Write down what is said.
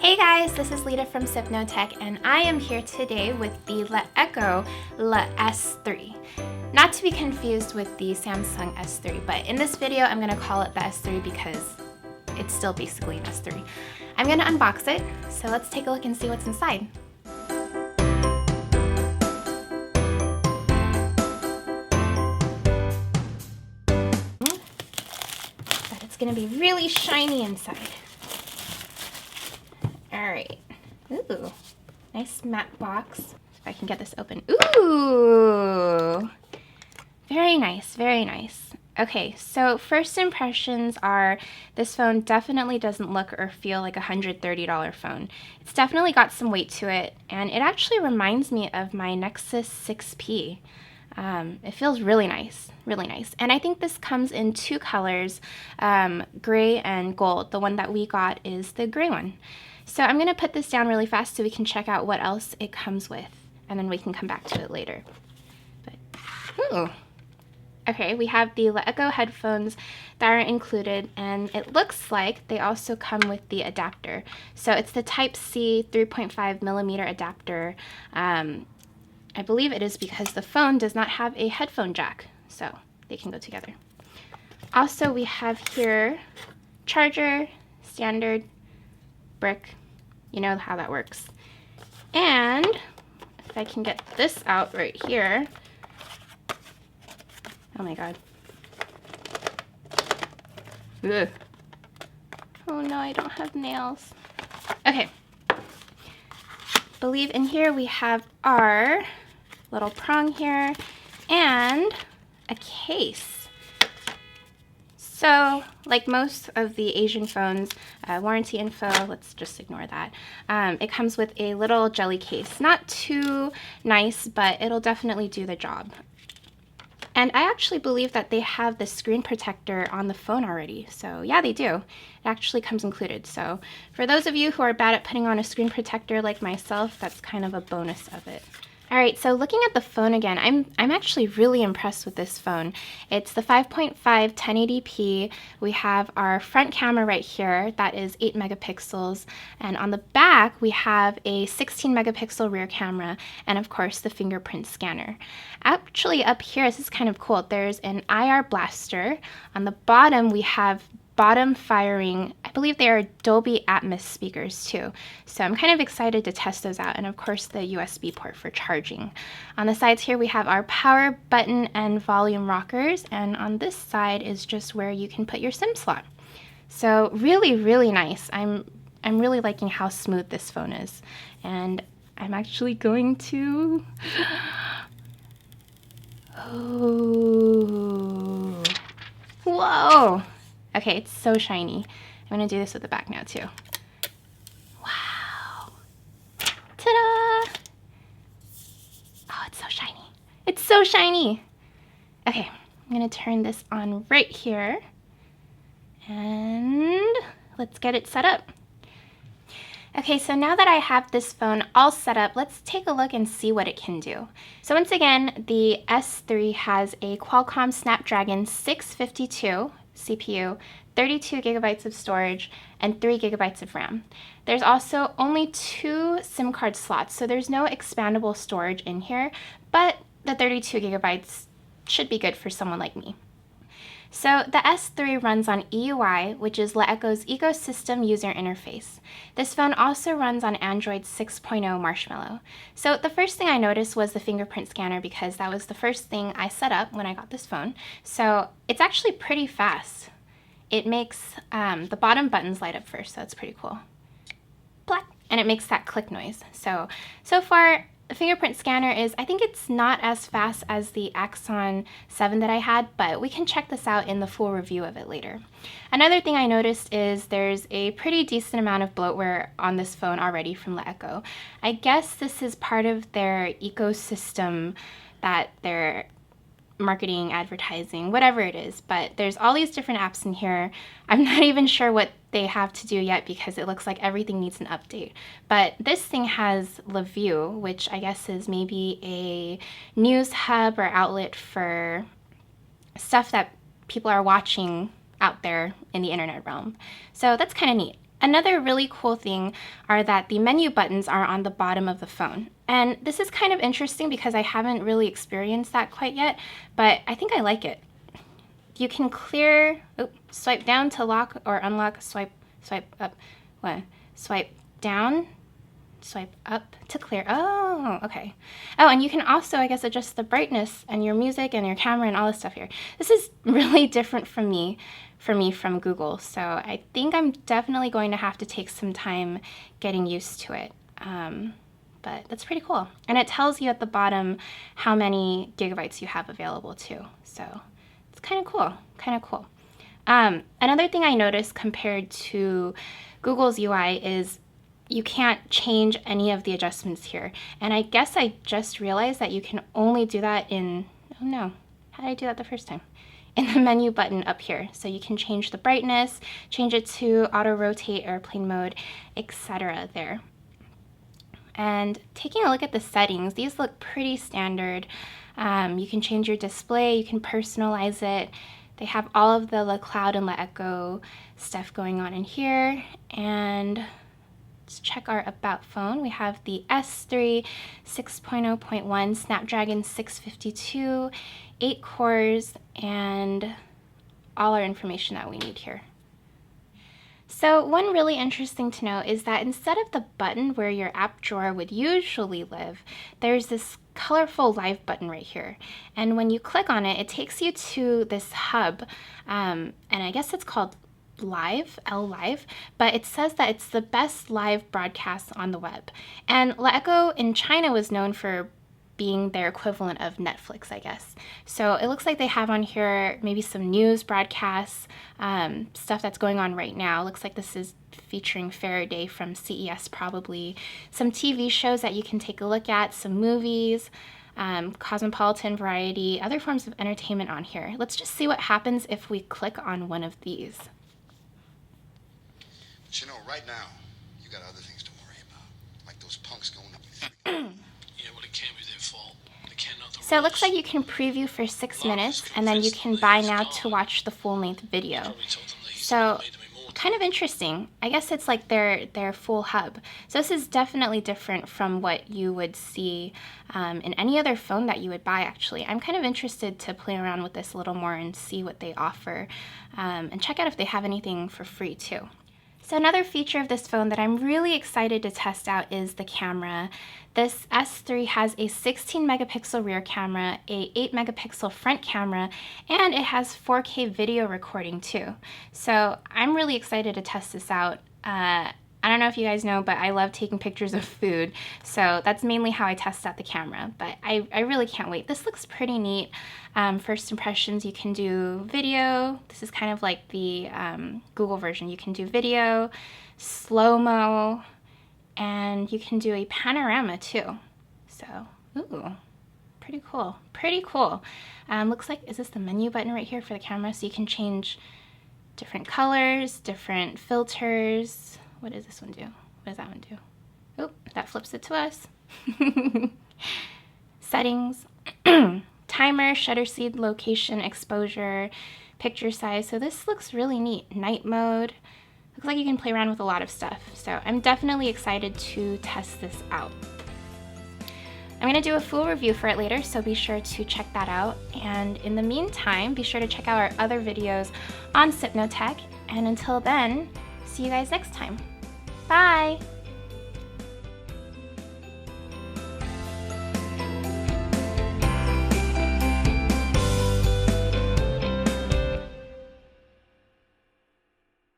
Hey guys, this is Lida from Tech, and I am here today with the LeEco Le S3. Not to be confused with the Samsung S3, but in this video I'm going to call it the S3 because it's still basically an S3. I'm going to unbox it, so let's take a look and see what's inside. But it's going to be really shiny inside. Alright. Ooh. Nice matte box. If I can get this open. Ooh! Very nice, very nice. Okay, so first impressions are this phone definitely doesn't look or feel like a $130 phone. It's definitely got some weight to it, and it actually reminds me of my Nexus 6P. It feels really nice, really nice. And I think this comes in two colors, gray and gold. The one that we got is the gray one. So I'm going to put this down really fast so we can check out what else it comes with, and then we can come back to it later. But, ooh. Okay, we have the LeEco headphones that are included, and it looks like they also come with the adapter. So it's the Type-C 3.5mm adapter. I believe it is because the phone does not have a headphone jack, so they can go together. Also, we have here charger, standard, brick. You know how that works. And if I can get this out right here. Oh my god. Ugh. Oh no, I don't have nails. Okay. Believe in here we have our little prong here and a case. So, like most of the Asian phones, warranty info, let's just ignore that. It comes with a little jelly case. Not too nice, but it'll definitely do the job. And I actually believe that they have the screen protector on the phone already. So yeah, they do. It actually comes included. So for those of you who are bad at putting on a screen protector like myself, that's kind of a bonus of it. Alright, so looking at the phone again, I'm actually really impressed with this phone. It's the 5.5 1080p. We have our front camera right here, that is 8 megapixels, and on the back we have a 16 megapixel rear camera, and of course the fingerprint scanner. Actually up here, this is kind of cool, there's an IR blaster. On the bottom we have bottom firing, I believe they are Dolby Atmos speakers too. So I'm kind of excited to test those out, and of course the USB port for charging. On the sides here we have our power button and volume rockers, and on this side is just where you can put your SIM slot. So really, really nice. I'm really liking how smooth this phone is, and I'm actually going to... Oh, whoa! Okay, it's so shiny. I'm gonna do this with the back now too. Wow! Ta-da! Oh, it's so shiny. It's so shiny! Okay, I'm gonna turn this on right here. And let's get it set up. Okay, so now that I have this phone all set up, let's take a look and see what it can do. So once again, the S3 has a Qualcomm Snapdragon 652 CPU, 32 gigabytes of storage, and 3 gigabytes of RAM. There's also only 2 SIM card slots, so there's no expandable storage in here, but the 32 gigabytes should be good for someone like me. So the S3 runs on EUI, which is LeEco's ecosystem user interface. This phone also runs on Android 6.0 Marshmallow. So the first thing I noticed was the fingerprint scanner because that was the first thing I set up when I got this phone. So it's actually pretty fast. It makes the bottom buttons light up first, so that's pretty cool. Black. And it makes that click noise. So far, the fingerprint scanner is, I think it's not as fast as the Axon 7 that I had, but we can check this out in the full review of it later. Another thing I noticed is there's a pretty decent amount of bloatware on this phone already from LeEco. I guess this is part of their ecosystem that they're marketing, advertising, whatever it is, but there's all these different apps in here. I'm not even sure what they have to do yet because it looks like everything needs an update. But this thing has LeView, which I guess is maybe a news hub or outlet for stuff that people are watching out there in the internet realm. So that's kind of neat. Another really cool thing are that the menu buttons are on the bottom of the phone. And this is kind of interesting because I haven't really experienced that quite yet, but I think I like it. You can clear, swipe down to lock or unlock, swipe up, swipe down, swipe up to clear. Oh, okay. Oh, and you can also, I guess, adjust the brightness and your music and your camera and all this stuff here. This is really different for me from Google, so I think I'm definitely going to have to take some time getting used to it. But that's pretty cool. And it tells you at the bottom how many gigabytes you have available too. So it's kind of cool, Another thing I noticed compared to Google's UI is you can't change any of the adjustments here. And I guess I just realized that you can only do that in, oh no, how did I do that the first time? In the menu button up here. So you can change the brightness, change it to auto rotate, airplane mode, etc. there. And taking a look at the settings, these look pretty standard. You can change your display, you can personalize it. They have all of the cloud and LeEco stuff going on in here. And let's check our about phone. We have the S3 6.0.1 Snapdragon 652, 8 cores, and all our information that we need here. So one really interesting to know is that instead of the button where your app drawer would usually live, there's this colorful live button right here. And when you click on it, it takes you to this hub, and I guess it's called Live, Live, but it says that it's the best live broadcast on the web. And LeEco in China was known for being their equivalent of Netflix, I guess. So it looks like they have on here maybe some news broadcasts, stuff that's going on right now. Looks like this is featuring Faraday from CES probably. Some TV shows that you can take a look at, some movies, Cosmopolitan, Variety, other forms of entertainment on here. Let's just see what happens if we click on one of these. But you know, right now, you got other things to worry about, like those punks going up. So it looks like you can preview for 6 minutes, and then you can buy now to watch the full-length video. So kind of interesting. I guess it's like their full hub. So this is definitely different from what you would see in any other phone that you would buy, actually. I'm kind of interested to play around with this a little more and see what they offer, and check out if they have anything for free too. So another feature of this phone that I'm really excited to test out is the camera. This S3 has a 16 megapixel rear camera, a 8 megapixel front camera, and it has 4K video recording too. So I'm really excited to test this out. I don't know if you guys know, but I love taking pictures of food, so that's mainly how I test out the camera, but I really can't wait. This looks pretty neat. First impressions, you can do video. This is kind of like the Google version. You can do video, slow-mo, and you can do a panorama too. So, ooh, pretty cool, pretty cool. Looks like, is this the menu button right here for the camera? So you can change different colors, different filters. What does this one do? What does that one do? Oh, that flips it to us. Settings, timer, shutter speed, location, exposure, picture size. So this looks really neat. Night mode. Looks like you can play around with a lot of stuff. So I'm definitely excited to test this out. I'm going to do a full review for it later, so be sure to check that out. And in the meantime, be sure to check out our other videos on Hypnotech. And until then, see you guys next time. Bye!